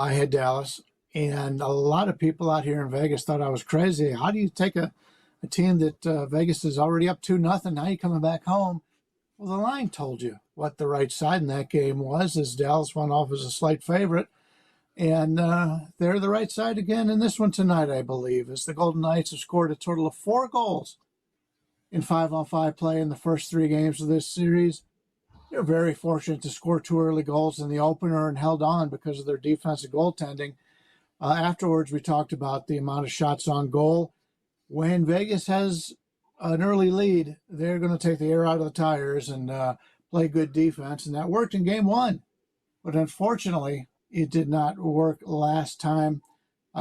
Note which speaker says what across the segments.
Speaker 1: I had Dallas, and a lot of people out here in Vegas thought I was crazy. How do you take a team that Vegas is already up 2-0? Now you're coming back home. Well, the line told you what the right side in that game was, as Dallas went off as a slight favorite. And they're the right side again in this one tonight, I believe, as the Golden Knights have scored a total of 4 goals in 5-on-5 play in the first 3 games of this series. They're very fortunate to score 2 early goals in the opener and held on because of their defensive goaltending. Afterwards, we talked about the amount of shots on goal. When Vegas has an early lead, they're going to take the air out of the tires and play good defense, and that worked in game 1. But unfortunately, it did not work last time.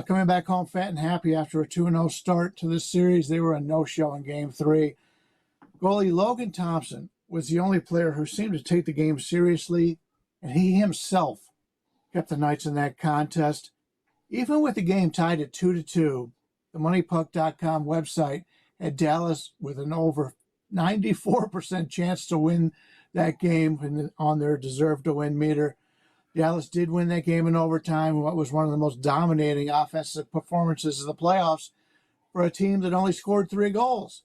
Speaker 1: Coming back home fat and happy after a 2-0 start to this series, they were a no-show in game 3. Goalie Logan Thompson was the only player who seemed to take the game seriously, and he himself kept the Knights in that contest. Even with the game tied at 2-2, the MoneyPuck.com website had Dallas with an over 94% chance to win that game on their deserve-to-win meter. Dallas did win that game in overtime, what was one of the most dominating offensive performances of the playoffs for a team that only scored 3 goals.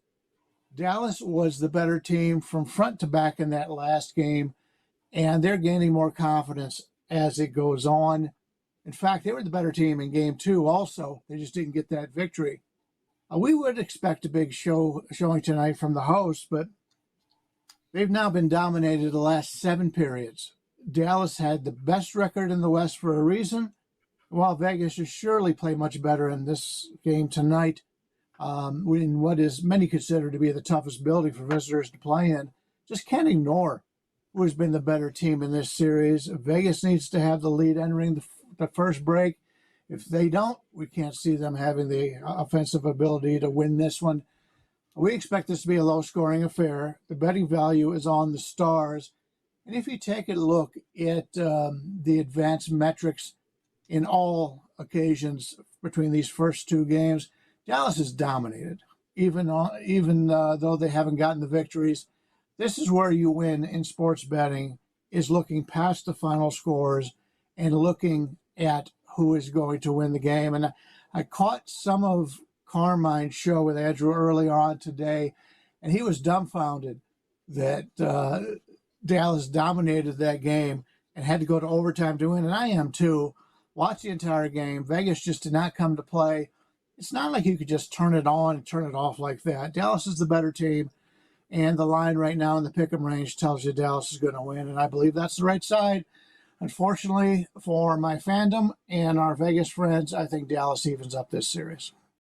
Speaker 1: Dallas was the better team from front to back in that last game, and they're gaining more confidence as it goes on. In fact, they were the better team in game 2 also. They just didn't get that victory. We would expect a big showing tonight from the hosts, but they've now been dominated the last 7 periods. Dallas had the best record in the West for a reason, while Vegas should surely play much better in this game tonight, in what is many consider to be the toughest building for visitors to play in. Just can't ignore who has been the better team in this series. Vegas needs to have the lead entering the first break. If they don't, we can't see them having the offensive ability to win this one. We expect this to be a low-scoring affair. The betting value is on the Stars. And if you take a look at the advanced metrics in all occasions between these first 2 games, Dallas is dominated, even though they haven't gotten the victories. This is where you win in sports betting, is looking past the final scores and looking at who is going to win the game. And I caught some of Carmine's show with Andrew earlier on today, and he was dumbfounded that Dallas dominated that game and had to go to overtime to win, and I am too. Watch the entire game. Vegas just did not come to play. It's not like you could just turn it on and turn it off like that. Dallas is the better team, and the line right now in the pick'em range tells you Dallas is going to win, and I believe that's the right side. Unfortunately for my fandom and our Vegas friends, I think Dallas evens up this series.